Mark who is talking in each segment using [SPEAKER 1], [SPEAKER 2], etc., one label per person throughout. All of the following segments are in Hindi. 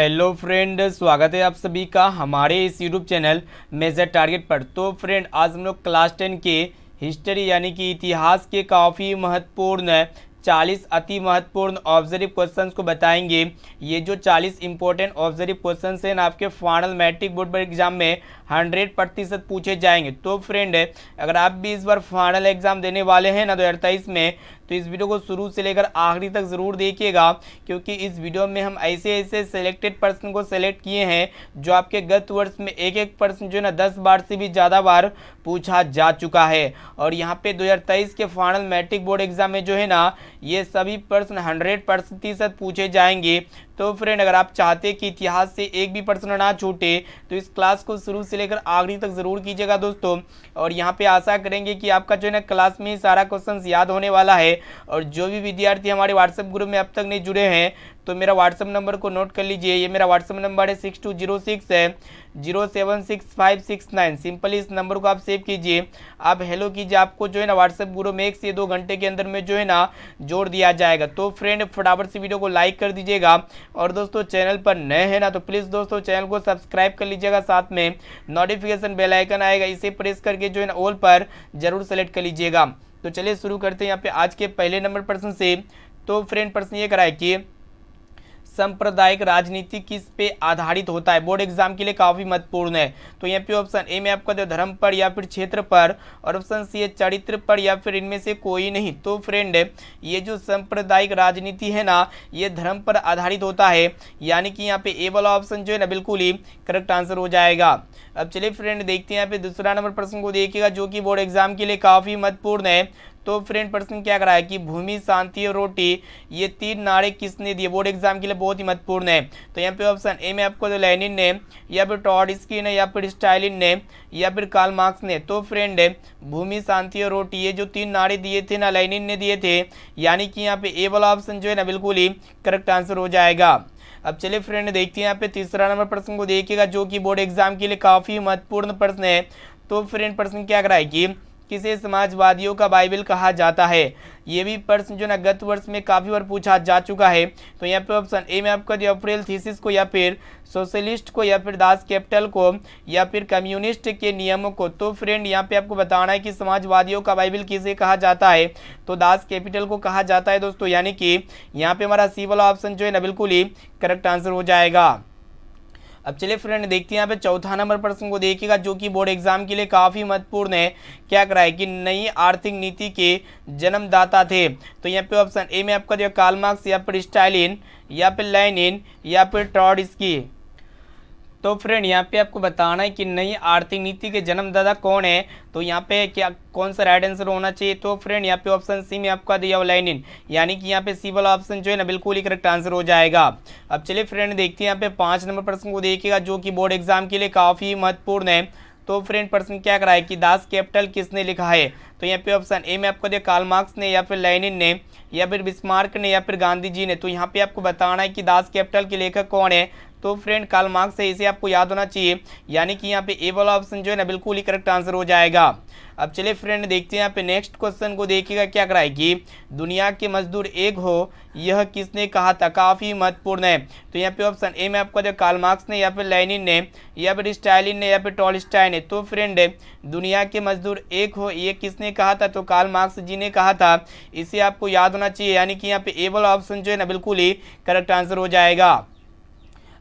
[SPEAKER 1] हेलो फ्रेंड, स्वागत है आप सभी का हमारे इस यूट्यूब चैनल मेजर टारगेट पर। तो फ्रेंड, आज हम लोग क्लास 10 के हिस्ट्री यानी कि इतिहास के काफ़ी महत्वपूर्ण 40 अति महत्वपूर्ण ऑब्जर्व क्वेश्चंस को बताएंगे। ये जो 40 इंपॉर्टेंट ऑब्जर्व क्वेश्चंस हैं ना, आपके फाइनल मैट्रिक बोर्ड पर एग्जाम में 100% पूछे जाएंगे। तो फ्रेंड, अगर आप भी इस बार फाइनल एग्जाम देने वाले हैं ना 2023 में, तो इस वीडियो को शुरू से लेकर आखिरी तक ज़रूर देखिएगा, क्योंकि इस वीडियो में हम ऐसे ऐसे सेलेक्टेड पर्सन को सेलेक्ट किए हैं जो आपके गत वर्ष में एक एक पर्सन जो है ना 10 बार से भी ज़्यादा बार पूछा जा चुका है। और यहाँ पे 2023 के फाइनल मैट्रिक बोर्ड एग्जाम में जो है ना, ये सभी प्रश्न 100% पूछे जाएंगे। तो फ्रेंड, अगर आप चाहते हैं कि इतिहास से एक भी प्रश्न ना छूटे, तो इस क्लास को शुरू से लेकर आखिरी तक ज़रूर कीजिएगा दोस्तों। और यहाँ पे आशा करेंगे कि आपका जो है ना क्लास में ही सारा क्वेश्चन याद होने वाला है। और जो भी विद्यार्थी हमारे व्हाट्सएप ग्रुप में अब तक नहीं जुड़े हैं, तो मेरा व्हाट्सएप नंबर को नोट कर लीजिए। ये मेरा व्हाट्सएप नंबर है 6206 है 076569। सिंपली इस नंबर को आप सेव कीजिए, आप हेलो कीजिए, आपको जो है ना व्हाट्सएप ग्रुप में 1 से 2 घंटे के अंदर में जो है ना जोड़ दिया जाएगा। तो फ्रेंड, फटाफट से वीडियो को लाइक कर दीजिएगा। और दोस्तों, चैनल पर नए हैं ना, तो प्लीज़ दोस्तों चैनल को सब्सक्राइब कर लीजिएगा। साथ में नोटिफिकेशन बेल आइकन आएगा, इसे प्रेस करके जो है ना ऑल पर जरूर सेलेक्ट कर लीजिएगा। तो चलिए शुरू करते हैं यहाँ पे आज के पहले नंबर प्रश्न से। तो फ्रेंड, प्रश्न ये कराए कि सांप्रदायिक राजनीति किस पे आधारित होता है। बोर्ड एग्जाम के लिए काफी महत्वपूर्ण है। तो यहाँ पे ऑप्शन ए में आपका धर्म पर या फिर क्षेत्र पर, और ऑप्शन सी है चरित्र पर या फिर इनमें से कोई नहीं। तो फ्रेंड, ये जो सांप्रदायिक राजनीति है ना, ये धर्म पर आधारित होता है, यानी कि यहाँ पे ए वाला ऑप्शन जो है ना बिल्कुल ही करेक्ट आंसर हो जाएगा। अब चलिए फ्रेंड, देखते हैं यहाँ पे दूसरा नंबर प्रश्न को देखिएगा, जो कि बोर्ड एग्जाम के लिए काफी महत्वपूर्ण है। तो फ्रेंड, प्रश्न क्या कराया कि भूमि, शांति और रोटी, ये 3 नारे किसने दिए। बोर्ड एग्जाम के लिए बहुत ही महत्वपूर्ण है। तो यहाँ पे ऑप्शन ए में आपको लेनिन ने, या फिर ट्रॉट्स्की ने, या फिर स्टालिन ने, या फिर कार्ल मार्क्स ने। तो फ्रेंड, भूमि, शांति और रोटी, ये जो 3 नारे दिए थे ना, लेनिन ने दिए थे, यानी कि यहाँ पे ए वाला ऑप्शन जो है ना बिल्कुल ही करेक्ट आंसर हो जाएगा। अब चलिए फ्रेंड, देखते हैं यहाँ पे तीसरा नंबर प्रश्न को देखिएगा, जो कि बोर्ड एग्जाम के लिए काफी महत्वपूर्ण प्रश्न है। तो फ्रेंड, प्रश्न क्या कराए कि किसे समाजवादियों का बाइबल कहा जाता है। ये भी प्रश्न जो ना गत वर्ष में काफी बार पूछा जा चुका है। तो यहाँ पे ऑप्शन ए में आपका जो अप्रैल थीसिस को, या फिर सोशलिस्ट को, या फिर दास कैपिटल को, या फिर कम्युनिस्ट के नियमों को। तो फ्रेंड, यहाँ पे आपको बताना है कि समाजवादियों का बाइबल किसे कहा जाता है। तो दास कैपिटल को कहा जाता है दोस्तों, यानी कि यहाँ पे हमारा सी वाला ऑप्शन जो है ना बिल्कुल ही करेक्ट आंसर हो जाएगा। अब चलिए फ्रेंड, देखते हैं यहाँ पे चौथा नंबर प्रश्न को देखिएगा, जो कि बोर्ड एग्जाम के लिए काफी महत्वपूर्ण है। क्या कराए कि नई आर्थिक नीति के जन्मदाता थे। तो यहाँ पे ऑप्शन ए में आपका जो कार्ल मार्क्स, या फिर स्टालिन, या फिर लेनिन, या फिर ट्रॉट्स्की। तो फ्रेंड, यहाँ पे आपको बताना है कि नई आर्थिक नीति के जन्मदाता कौन है। तो यहाँ पे क्या कौन सा राइट आंसर होना चाहिए। तो फ्रेंड, यहाँ पे ऑप्शन सी में आपका दिया लेनिन, यानी कि यहाँ पे सी वाला ऑप्शन जो है ना बिल्कुल ही करेक्ट आंसर हो जाएगा। अब चलिए फ्रेंड, देखते हैं यहाँ पे 5 नंबर प्रश्न को देखिएगा, जो कि बोर्ड एग्जाम के लिए काफी महत्वपूर्ण है। तो फ्रेंड, प्रश्न क्या कराए कि दास कैपिटल किसने लिखा है। तो यहाँ पे ऑप्शन ए में आपको दिया कार्ल मार्क्स ने, या फिर लेनिन ने, या फिर बिस्मार्क ने, या फिर गांधी जी ने। तो यहाँ पे आपको बताना है कि दास कैपिटल के लेखक कौन है। तो फ्रेंड, कार्ल मार्क्स है, इसे आपको याद होना चाहिए, यानी कि यहाँ पे ए वाला ऑप्शन जो है ना बिल्कुल ही करेक्ट आंसर हो जाएगा। अब चलिए फ्रेंड, देखते हैं यहाँ पे नेक्स्ट क्वेश्चन को देखिएगा, क्या कराएगी दुनिया के मजदूर एक हो, यह किसने कहा था। काफी महत्वपूर्ण है। तो यहाँ पे ऑप्शन ए में आपका जो कार्ल मार्क्स ने, या फिर लेनिन ने, या फिर स्टालिन ने, या फिर टॉलस्टॉय ने। तो फ्रेंड, दुनिया के मजदूर एक हो, ये किसने कहा था। तो कार्ल मार्क्स जी ने कहा था, इसे आपको याद होना चाहिए, यानी कि यहाँ पे ए वाला ऑप्शन जो है ना बिल्कुल ही करेक्ट आंसर हो जाएगा।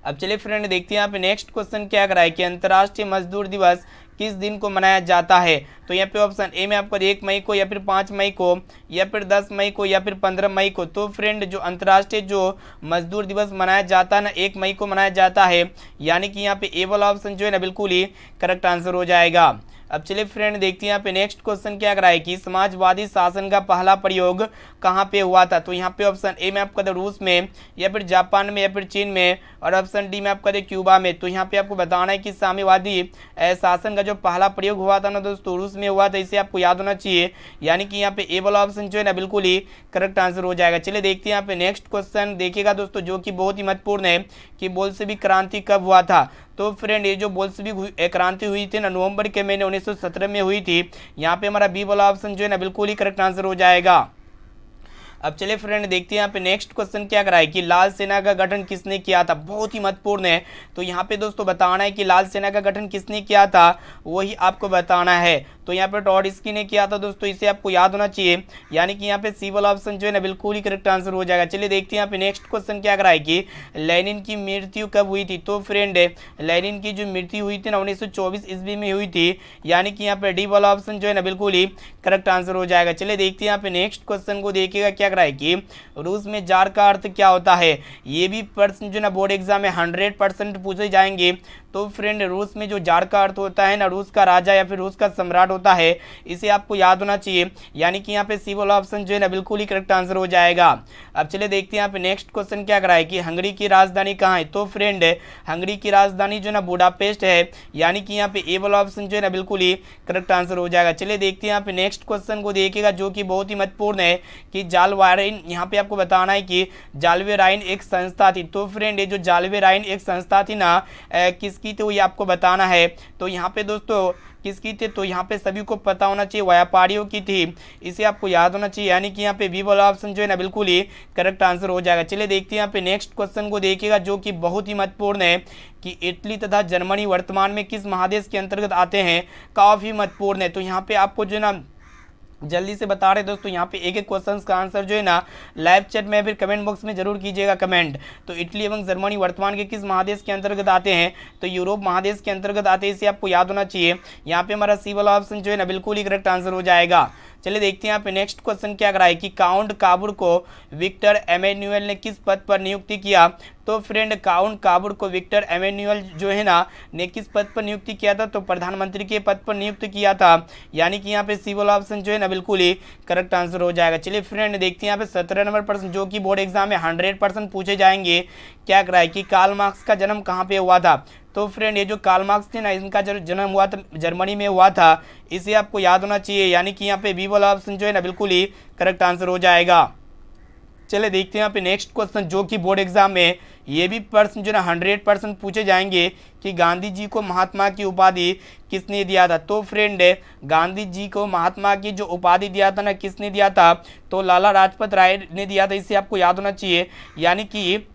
[SPEAKER 1] अब चलिए फ्रेंड, देखते हैं यहाँ पे नेक्स्ट क्वेश्चन क्या कराए कि अंतर्राष्ट्रीय मजदूर दिवस किस दिन को मनाया जाता है। तो यहाँ पे ऑप्शन ए में आपको 1 मई को, या फिर 5 मई को, या फिर 10 मई को, या फिर 15 मई को। तो फ्रेंड, जो अंतर्राष्ट्रीय जो मजदूर दिवस मनाया जाता है ना, 1 मई को मनाया जाता है, यानी कि यहाँ पे ए वाला ऑप्शन जो है ना बिल्कुल ही करेक्ट आंसर हो जाएगा। अब चलिए फ्रेंड, देखते हैं यहाँ पे नेक्स्ट क्वेश्चन क्या कराए कि समाजवादी शासन का पहला प्रयोग कहाँ पे हुआ था। तो यहाँ पे ऑप्शन ए में आपका रूस में, या फिर जापान में, या फिर चीन में, और ऑप्शन डी में आपका क्यूबा में। तो यहाँ पे आपको बताना है कि साम्यवादी शासन का जो पहला प्रयोग हुआ था ना दोस्तों, रूस में हुआ था, इसे आपको याद होना चाहिए, यानी कि यहाँ पे ए वाला ऑप्शन जो है ना बिल्कुल ही करेक्ट आंसर हो जाएगा। चलिए देखते हैं यहाँ पे नेक्स्ट क्वेश्चन देखिएगा दोस्तों, जो कि बहुत ही महत्वपूर्ण है कि बोल्शेविक क्रांति कब हुआ था। तो फ्रेंड, ये जो बोल्शेविक क्रांति हुई थी ना, नवंबर के महीने 1917 में हुई थी। यहाँ पे हमारा बी वाला ऑप्शन जो है ना बिल्कुल ही करेक्ट आंसर हो जाएगा। अब चलिए फ्रेंड देखते हैं यहाँ पे नेक्स्ट क्वेश्चन क्या करा है कि लाल सेना का गठन किसने किया था, बहुत ही महत्वपूर्ण है। तो यहाँ पे दोस्तों बताना है कि लाल सेना का गठन किसने किया था, वही आपको बताना है। तो यहाँ पे ट्रॉट्स्की ने किया था दोस्तों, इसे आपको याद होना चाहिए, यानी कि यहाँ पे सी वाला ऑप्शन जो है ना बिल्कुल ही करेक्ट आंसर हो जाएगा। चलिए देखते हैं यहाँ पे नेक्स्ट क्वेश्चन क्या करा है कि लेनिन की मृत्यु कब हुई थी। तो फ्रेंड लेनिन की जो मृत्यु हुई थी ना 1924 ईस्वी में हुई थी, यानी कि यहाँ पे डी वाला ऑप्शन जो है ना बिल्कुल ही करेक्ट आंसर हो जाएगा। चलिए देखते हैं यहाँ पे नेक्स्ट क्वेश्चन को देखिएगा क्या करा है कि रूस में जार का अर्थ क्या होता है। ये भी प्रश्न जो ना बोर्ड एग्जाम में 100% पूछे जाएंगे। तो फ्रेंड रूस में जो जार का अर्थ होता है ना, रूस का राजा या फिर रूस का सम्राट होता है, इसे आपको याद होना चाहिए, यानी कि यहाँ पे सी वाला ऑप्शन जो है ना बिल्कुल ही करेक्ट आंसर हो जाएगा। अब चलिए देखते हैं यहाँ पे नेक्स्ट क्वेश्चन क्या करा है कि हंगरी की राजधानी कहाँ है। तो फ्रेंड हंगरी की राजधानी जो ना बुडापेस्ट है, यानी कि यहाँ पे ए वाला ऑप्शन जो है ना बिल्कुल ही करेक्ट आंसर हो जाएगा। चलिए देखते हैं यहाँ पे नेक्स्ट क्वेश्चन को देखिएगा जो कि बहुत ही महत्वपूर्ण है कि जालवाराइन, यहाँ पे आपको बताना है कि जालवेराइन एक संस्था थी। तो फ्रेंड ये जो जालवेराइन एक संस्था थी ना किसकी थी, ये आपको बताना है। तो यहाँ पे दोस्तों किसकी थी, तो यहाँ पे सभी को पता होना चाहिए, व्यापारियों की थी, इसे आपको याद होना चाहिए, यानी कि यहाँ पे बी वाला ऑप्शन जो है ना बिल्कुल ही करेक्ट आंसर हो जाएगा। चलिए देखते हैं यहाँ पे नेक्स्ट क्वेश्चन को देखिएगा जो कि बहुत ही महत्वपूर्ण है कि इटली तथा जर्मनी वर्तमान में किस महादेश के अंतर्गत आते हैं, काफ़ी महत्वपूर्ण है। तो यहाँ पे आपको जो है ना जल्दी से बता रहे दोस्तों, यहाँ पे एक एक क्वेश्चन का आंसर जो है ना लाइव चैट में फिर कमेंट बॉक्स में जरूर कीजिएगा कमेंट। तो इटली एवं जर्मनी वर्तमान के किस महादेश के अंतर्गत आते हैं, तो यूरोप महादेश के अंतर्गत आते हैं, इसे आपको याद होना चाहिए। यहाँ पे हमारा सी वाला ऑप्शन जो है ना बिल्कुल ही करेक्ट आंसर हो जाएगा। चलिए देखते हैं यहाँ पे नेक्स्ट क्वेश्चन क्या करा है कि काउंट काबुर को विक्टर एमेन्युअल ने किस पद पर नियुक्ति किया। तो फ्रेंड काउंट काबुर को विक्टर एमेन्युअल जो है ना ने किस पद पर नियुक्ति किया था, तो प्रधानमंत्री के पद पर नियुक्त किया था, यानी कि यहाँ पे सी वाला ऑप्शन जो है ना बिल्कुल ही करेक्ट आंसर हो जाएगा। चलिए फ्रेंड देखते हैं यहाँ पे 17 नंबर प्रश्न जो कि बोर्ड एग्जाम में 100% पूछे जाएंगे। क्या करा है कि कार्ल मार्क्स का जन्म कहाँ पे हुआ था। तो फ्रेंड ये जो कार्ल मार्क्स थे ना, इनका जो जन्म हुआ था जर्मनी में हुआ था, इसे आपको याद होना चाहिए, यानी कि यहाँ पे बी वाला ऑप्शन जो है ना बिल्कुल ही करेक्ट आंसर हो जाएगा। चलिए देखते हैं यहाँ पे नेक्स्ट क्वेश्चन जो कि बोर्ड एग्जाम में ये भी प्रश्न जो ना 100% पूछे जाएंगे कि गांधी जी को महात्मा की उपाधि किसने दिया था। तो फ्रेंड गांधी जी को महात्मा की जो उपाधि दिया था ना, किसने दिया था, तो लाला लाजपत राय ने दिया था, इसे आपको याद होना चाहिए, यानी कि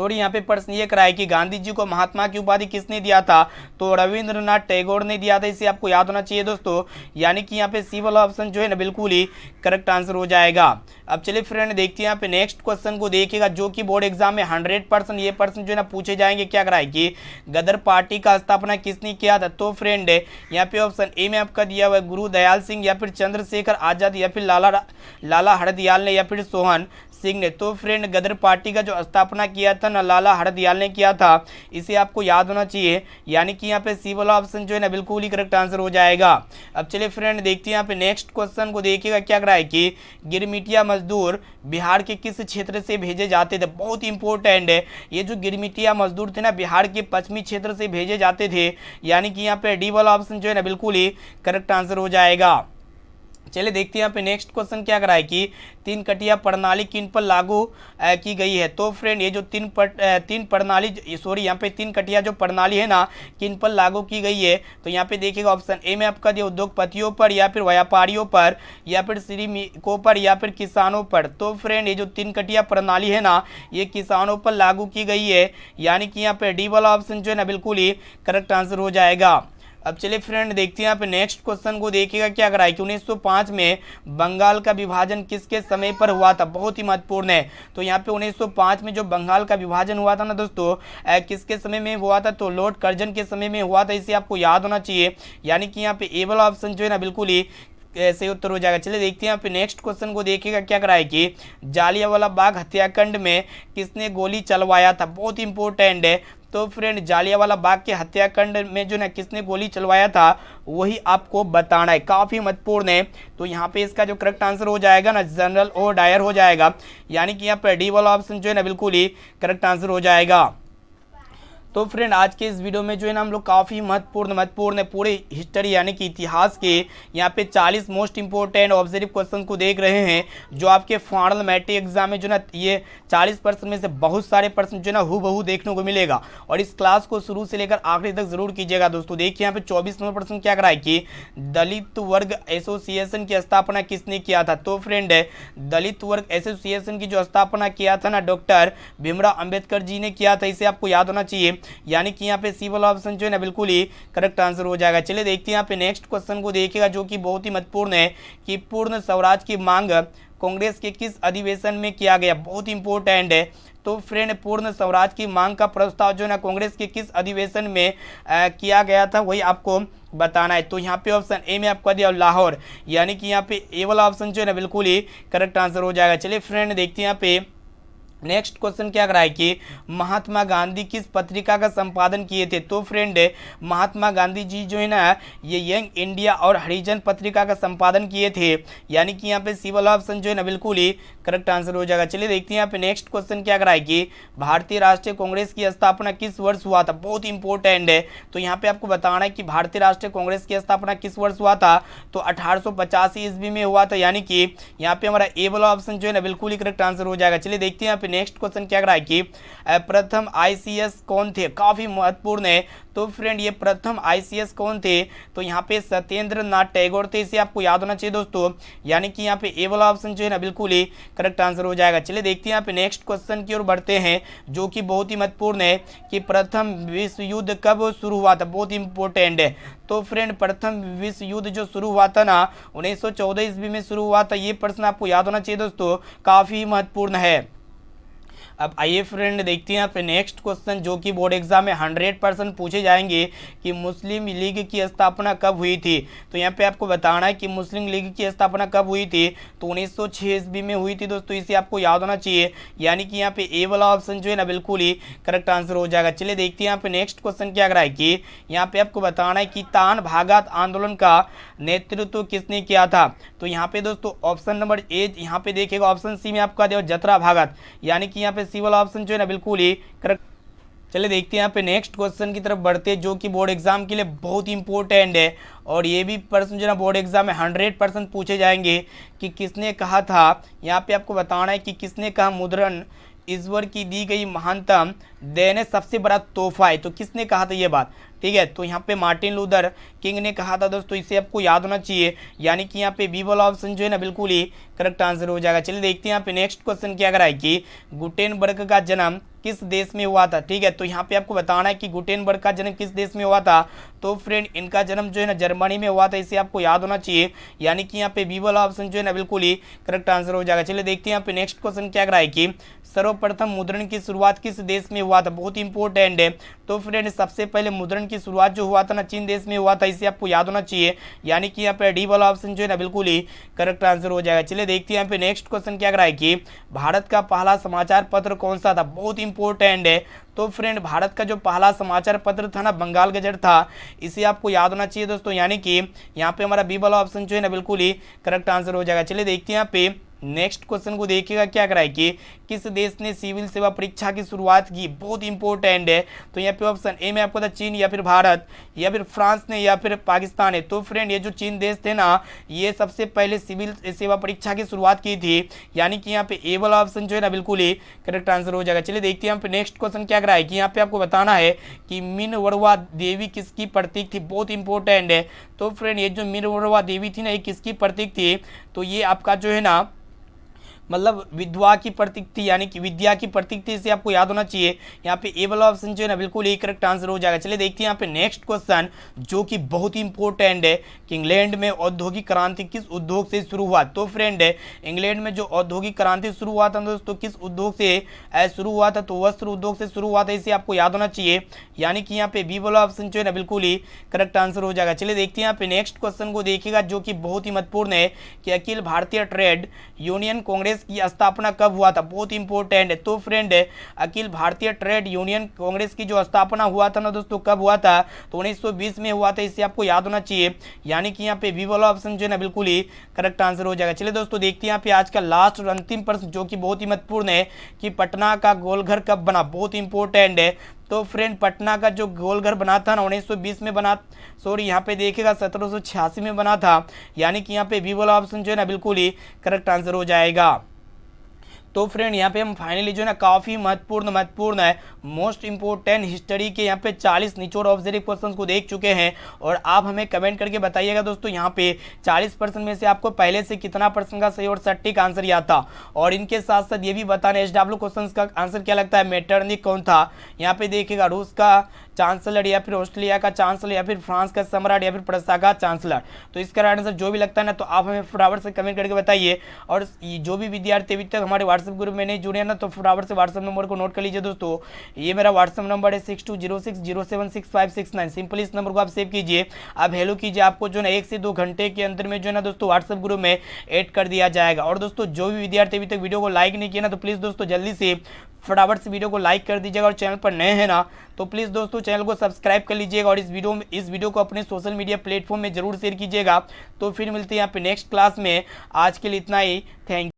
[SPEAKER 1] यहाँ पे प्रश्न ये कराया कि गांधी जी को महात्मा की उपाधि किसने दिया था, तो रविंद्रनाथ टैगोर ने दिया था, इसे आपको याद होना चाहिए दोस्तों, यानी कि यहाँ पे सी वाला ऑप्शन जो है ना बिल्कुल ही करेक्ट आंसर हो जाएगा। अब चलिए फ्रेंड देखते हैं यहाँ पे नेक्स्ट क्वेश्चन को देखिएगा जो कि बोर्ड एग्जाम में 100% ये प्रश्न जो है ना पूछे जाएंगे। क्या कराए कि गदर पार्टी का स्थापना किसने किया था। तो फ्रेंड यहाँ पे ऑप्शन ए में आपका दिया हुआ है गुरु दयाल सिंह या फिर चंद्रशेखर आजाद या फिर लाला हरदयाल ने या फिर सोहन सिंह ने। तो फ्रेंड गदर पार्टी का जो स्थापना किया था ना लाला हरदयाल ने किया था, इसे आपको याद होना चाहिए, यानी कि यहाँ पे सी वाला ऑप्शन जो है ना बिल्कुल ही करेक्ट आंसर हो जाएगा। अब चलिए फ्रेंड देखते हैं यहाँ पे नेक्स्ट क्वेश्चन को देखिएगा क्या करा है कि गिरमिटिया मजदूर बिहार के किस क्षेत्र से भेजे जाते थे। बहुत इंपॉर्टेंट है, ये जो गिरमिटिया मजदूर थे ना बिहार के पश्चिमी क्षेत्र से भेजे जाते थे, यानी कि यहाँ पे डी वाला ऑप्शन जो है ना बिल्कुल ही करेक्ट आंसर हो जाएगा। चलिए देखते हैं यहाँ पे नेक्स्ट क्वेश्चन क्या करा है कि तीन कटिया प्रणाली किन पर लागू की गई है। तो फ्रेंड ये जो तीन कटिया जो प्रणाली है ना किन पर लागू की गई है, तो यहाँ पे देखिएगा ऑप्शन ए में आपका दिया उद्योगपतियों पर या फिर व्यापारियों पर या फिर श्रमिकों पर या फिर किसानों पर। तो फ्रेंड ये जो तीन कटिया प्रणाली है ना ये किसानों पर लागू की गई है, यानी कि यहाँ पे डी वाला ऑप्शन जो है ना बिल्कुल ही करेक्ट आंसर हो जाएगा। अब चलिए फ्रेंड देखते हैं यहाँ पे नेक्स्ट क्वेश्चन को देखिएगा क्या करा है कि 1905 में बंगाल का विभाजन किसके समय पर हुआ था। बहुत ही महत्वपूर्ण है। तो यहाँ पे 1905 में जो बंगाल का विभाजन हुआ था ना दोस्तों किसके समय में हुआ था, तो लॉर्ड कर्जन के समय में हुआ था, इसे आपको याद होना चाहिए, यानी कि यहाँ पे ए वाला ऑप्शन जो है ना बिल्कुल ही सही उत्तर हो जाएगा। चलिए देखते हैं यहाँ पे नेक्स्ट क्वेश्चन को देखिएगा क्या करा है कि जालियांवाला बाग हत्याकांड में किसने गोली चलवाया था। बहुत इंपॉर्टेंट है। तो फ्रेंड जालियांवाला बाग के हत्याकांड में जो ना किसने गोली चलवाया था वही आपको बताना है, काफ़ी महत्वपूर्ण है। तो यहाँ पे इसका जो करेक्ट आंसर हो जाएगा ना जनरल ओ डायर हो जाएगा, यानी कि यहाँ पर डी वाला ऑप्शन जो है ना बिल्कुल ही करेक्ट आंसर हो जाएगा। तो फ्रेंड आज के इस वीडियो में जो है ना हम लोग काफ़ी महत्वपूर्ण पूरे हिस्ट्री यानी कि इतिहास के यहाँ पे 40 मोस्ट इंपॉर्टेंट ऑब्जर्व क्वेश्चन को देख रहे हैं, जो आपके फाइनल मैट्रिक एग्जाम में जो ना ये 40% में से बहुत सारे प्रश्न जो ना हूबहू देखने को मिलेगा। और इस क्लास को शुरू से लेकर आखिरी तक जरूर कीजिएगा दोस्तों। देखिए यहाँ पे 24 नंबर प्रश्न क्या कराए कि दलित वर्ग एसोसिएशन की स्थापना किसने किया था। तो फ्रेंड दलित वर्ग एसोसिएशन की जो स्थापना किया था ना डॉक्टर भीमराव अंबेडकर जी ने किया था, इसे आपको याद होना चाहिए। यानी कि यहाँ पे सी वाला ऑप्शन जो है ना बिल्कुल ही करेक्ट आंसर हो जाएगा। चलिए देखते हैं यहाँ पे नेक्स्ट क्वेश्चन को देखिएगा, जो कि बहुत ही महत्वपूर्ण है कि पूर्ण स्वराज की मांग कांग्रेस के किस अधिवेशन में किया गया। बहुत इंपॉर्टेंट है। तो फ्रेंड पूर्ण स्वराज की मांग का प्रस्ताव जो है ना कांग्रेस के किस अधिवेशन में किया गया था, वही आपको बताना है। तो यहाँ पे ऑप्शन ए में आपको दिया लाहौर, यानी कि यहाँ पे ए वाला ऑप्शन जो है ना बिल्कुल ही करेक्ट आंसर हो जाएगा। चलिए फ्रेंड देखते हैं यहाँ पे नेक्स्ट क्वेश्चन क्या कराए कि महात्मा गांधी किस पत्रिका का संपादन किए थे। तो फ्रेंड महात्मा गांधी जी जो है ना ये यंग इंडिया और हरिजन पत्रिका का संपादन किए थे, यानी कि यहाँ पे सी वाला ऑप्शन जो है ना बिल्कुल ही करेक्ट आंसर हो जाएगा। चलिए देखते हैं यहाँ पे नेक्स्ट क्वेश्चन क्या कराए कि भारतीय राष्ट्रीय कांग्रेस की स्थापना किस वर्ष हुआ था। बहुत इंपॉर्टेंट है। तो यहाँ पे आपको बताना है कि भारतीय राष्ट्रीय कांग्रेस की स्थापना किस वर्ष हुआ था। तो 1885 ईस्वी में हुआ था, यानी कि यहाँ पे हमारा ए वाला ऑप्शन जो है ना बिल्कुल ही करेक्ट आंसर हो जाएगा। चलिए देखते हैं यहाँ पे नेक्स्ट क्वेश्चन क्या कराए कि प्रथम आईसीएस कौन थे। काफी महत्वपूर्ण है। तो फ्रेंड ये प्रथम आईसीएस कौन थे, तो यहाँ पे सत्येंद्र नाथ टैगोर थे, इसे आपको याद होना चाहिए दोस्तों। यानी कि यहाँ पे ए वाला ऑप्शन जो है ना बिल्कुल ही करेक्ट आंसर हो जाएगा। चलिए देखते हैं यहाँ पे नेक्स्ट क्वेश्चन की ओर बढ़ते हैं, जो कि बहुत ही महत्वपूर्ण है कि प्रथम विश्व युद्ध कब शुरू हुआ था। बहुत इंपॉर्टेंट है। तो फ्रेंड प्रथम विश्व युद्ध जो शुरू हुआ था ना 1914 ईस्वी में शुरू हुआ था। ये प्रश्न आपको याद होना चाहिए दोस्तों, काफी महत्वपूर्ण है। अब आइए फ्रेंड देखते हैं यहाँ पे नेक्स्ट क्वेश्चन, जो कि बोर्ड एग्जाम में 100% पूछे जाएंगे कि मुस्लिम लीग की स्थापना कब हुई थी। तो यहाँ पे आपको बताना है कि मुस्लिम लीग की स्थापना कब हुई थी। तो 1906 ईस्वी में हुई थी दोस्तों, इसे आपको याद होना चाहिए। यानी कि यहाँ पे ए वाला ऑप्शन जो है ना बिल्कुल ही करेक्ट आंसर हो जाएगा। चलिए देखते हैं यहाँ पे नेक्स्ट क्वेश्चन क्या कराए कि यहाँ पे आपको बताना है कि तान भागात आंदोलन का नेतृत्व किसने किया था। तो यहाँ पे दोस्तों ऑप्शन नंबर ए यहाँ पे देखिएगा, ऑप्शन सी में आपका दिया जतरा भागात, यानी कि यहाँ पे सी वाला ऑप्शन जो है ना बिल्कुल ही करेक्ट। चलिए देखते हैं यहाँ पे नेक्स्ट क्वेश्चन की तरफ बढ़ते हैं, जो कि बोर्ड एग्जाम के लिए बहुत इंपॉर्टेंट है। और ये भी प्रश्न जो है ना बोर्ड एग्जाम में 100% पूछे जाएंगे कि किसने कहा था। यहाँ पे आपको बताना है कि किसने कहा मुद्रण ईश्वर की दी गई महानतम देने सबसे बड़ा तोहफा है। तो किसने कहा था ये बात, ठीक है। तो यहाँ पे मार्टिन लूथर किंग ने कहा था दोस्तों, इसे आपको याद होना चाहिए। यानी कि यहाँ पे बी वाला ऑप्शन जो है ना बिल्कुल ही करेक्ट आंसर हो जाएगा। चलिए देखते हैं यहाँ पे नेक्स्ट क्वेश्चन क्या कराए कि गुटेनबर्ग का जन्म किस देश में हुआ था, ठीक है। तो यहाँ पे आपको बताना है कि गुटेनबर्ग का जन्म किस देश में हुआ था। तो फ्रेंड इनका जन्म जो है ना जर्मनी में हुआ था, इसे आपको याद होना चाहिए। यानी कि यहाँ पे बी वाला ऑप्शन जो है ना बिल्कुल ही करेक्ट आंसर हो जाएगा। चलिए देखते हैं यहाँ पे नेक्स्ट क्वेश्चन क्या कराए कि सर्वप्रथम मुद्रण की शुरुआत किस देश में हुआ था। बहुत इंपॉर्टेंट है। तो फ्रेंड सबसे पहले मुद्रण की शुरुआत जो हुआ था ना चीन देश में हुआ था, इसे आपको याद होना चाहिए। यानी कि यहाँ पे डी वाला ऑप्शन जो है ना बिल्कुल ही करेक्ट आंसर हो जाएगा। चलिए देखते हैं यहाँ पे नेक्स्ट क्वेश्चन क्या कराए कि भारत का पहला समाचार पत्र कौन सा था। बहुत इंपॉर्टेंट है। तो फ्रेंड भारत का जो पहला समाचार पत्र था ना बंगाल गजट था, इसे आपको याद होना चाहिए दोस्तों। यानी कि यहाँ पे हमारा बी वाला ऑप्शन जो है ना बिल्कुल ही करेक्ट आंसर हो जाएगा। चलिए देखते हैं यहाँ पे नेक्स्ट क्वेश्चन को देखिएगा क्या कराए कि किस देश ने सिविल सेवा परीक्षा की शुरुआत की। बहुत इंपॉर्टेंट है। तो यहाँ पे ऑप्शन ए में आपको था चीन या फिर भारत या फिर फ्रांस ने या फिर पाकिस्तान है। तो फ्रेंड ये जो चीन देश थे ना, ये सबसे पहले सिविल सेवा परीक्षा की शुरुआत की थी। यानी कि यहाँ पे ए वाला ऑप्शन जो है ना बिल्कुल ही करेक्ट आंसर हो जाएगा। चलिए देखते हैं यहाँ पे नेक्स्ट क्वेश्चन क्या कराए कि यहाँ पे आपको बताना है कि मिनवर्वा देवी किसकी प्रतीक थी। बहुत इंपॉर्टेंट है। तो फ्रेंड ये जो मिनवर्वा देवी थी ना, ये किसकी प्रतीक थी। तो ये आपका जो है ना मतलब विद्वा की प्रतीक थी, यानी कि विद्या की प्रतीक थी, इसे आपको याद होना चाहिए। यहाँ पे ए वाला ऑप्शन जो है ना बिल्कुल ही करेक्ट आंसर हो जाएगा। चलिए देखते हैं यहाँ पे नेक्स्ट क्वेश्चन, जो कि बहुत ही इंपॉर्टेंट है कि इंग्लैंड में औद्योगिक क्रांति किस उद्योग से शुरू हुआ। तो फ्रेंड इंग्लैंड में जो औद्योगिक क्रांति शुरू हुआ था दोस्तों, किस उद्योग से शुरू हुआ था। तो वस्त्र उद्योग से शुरू हुआ था, इसे आपको याद होना चाहिए। यानी कि यहाँ पे बी वाला ऑप्शन जो है ना बिल्कुल ही करेक्ट आंसर हो जाएगा। चलिए देखते हैं यहाँ पे नेक्स्ट क्वेश्चन को देखिएगा, जो कि बहुत ही महत्वपूर्ण है कि अखिल भारतीय ट्रेड यूनियन कांग्रेस की स्थापना कब हुआ था। बहुत इंपॉर्टेंट है। तो friend Akhil Bharatiya trade union Congress की जो स्थापना हुआ था ना दोस्तों, कब हुआ था। तो 1920 में हुआ था, इसे आपको याद होना चाहिए। यानी कि यहाँ पे बी वाला ऑप्शन जो है ना बिल्कुल ही करेक्ट आंसर हो जाएगा। चलिए दोस्तों देखते हैं यहाँ पे आज का लास्ट और अंतिम प्रश्न, जो कि बहुत ही महत्वपूर्ण है कि पटना का गोलघर कब बना। बहुत इंपॉर्टेंट है। तो फ्रेंड पटना का जो गोलघर बना था ना 1920 में बना, सॉरी यहाँ पे देखिएगा 1786 में बना था, यानी कि यहाँ पे बी वाला ऑप्शन जो है ना बिल्कुल ही करेक्ट आंसर हो जाएगा। तो फ्रेंड यहाँ पे हम फाइनली जो है ना काफ़ी महत्वपूर्ण है, मोस्ट इंपोर्टेंट हिस्ट्री के यहाँ पे 40 निचोड़ ऑब्जेक्टिव क्वेश्चंस को देख चुके हैं। और आप हमें कमेंट करके बताइएगा दोस्तों यहाँ पे 40% में से आपको पहले से कितना परसेंट का सही और सटीक आंसर याद था। और इनके साथ साथ ये भी बताना SW क्वेश्चन का आंसर क्या लगता है, मेटरनिक कौन था। यहाँ पे देखिएगा रूस का चांसलर या फिर ऑस्ट्रेलिया का चांसलर या फिर फ्रांस का सम्राट या फिर प्रस्ता का चांसलर। तो इसका आंसर जो भी लगता है ना तो आप हमें फटाफट से कमेंट करके बताइए। और जो भी विद्यार्थी अभी तक हमारे व्हाट्सएप ग्रुप में नहीं जुड़े ना तो फटाफट से व्हाट्सएप नंबर को नोट कर लीजिए दोस्तों। ये मेरा व्हाट्सएप नंबर है 6206076569। सिंपली इस नंबर को आप सेव कीजिए, आप हेलो कीजिए, आपको जो है 1 से 2 घंटे के अंदर में जो है ना दोस्तों व्हाट्सएप ग्रुप में ऐड कर दिया जाएगा। और दोस्तों जो भी विद्यार्थी अभी तक वीडियो को लाइक नहीं किया ना तो प्लीज़ दोस्तों जल्दी से फटाफट से वीडियो को लाइक कर दीजिएगा। और चैनल पर नए हैं ना तो प्लीज़ दोस्तों चैनल को सब्सक्राइब कर लीजिएगा। और इस वीडियो को अपने सोशल मीडिया प्लेटफॉर्म में जरूर शेयर कीजिएगा। तो फिर मिलते हैं यहाँ पे नेक्स्ट क्लास में। आज के लिए इतना ही, थैंक यू।